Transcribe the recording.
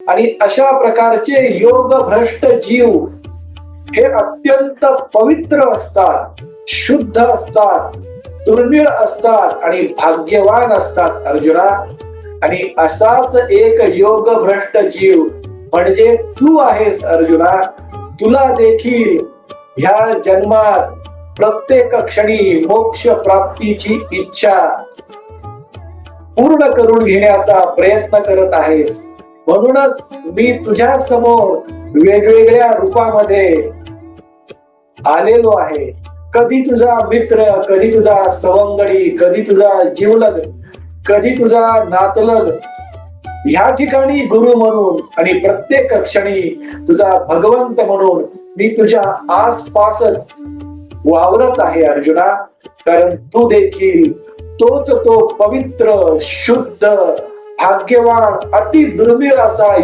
आणि अशा प्रकारचे योग भ्रष्ट जीव हे अत्यंत पवित्र असतात, शुद्ध असतात, दुर्मिळ असतात आणि भाग्यवान असतात अर्जुना. आणि असाच एक योग भ्रष्ट जीव म्हणजे तू आहेस अर्जुना. तुला देखील ह्या जन्मात प्रत्येक क्षणी मोक्ष प्राप्तीची इच्छा पूर्ण करून घेण्याचा प्रयत्न करत आहेस. म्हणूनच मी तुझ्या समोर वेगवेगळ्या रूपामध्ये आलेलो आहे. कधी तुझा मित्र, कधी तुझा सवंगडी, कधी तुझा जीवलग, कधी तुझा नातलग, ह्या ठिकाणी गुरु म्हणून आणि प्रत्येक क्षणी तुझा भगवंत म्हणून मी तुझ्या आसपासच वावरत आहे अर्जुना. कारण तू देखील तोच तो पवित्र, शुद्ध, भाग्यवान, अति दुर्मिळ असा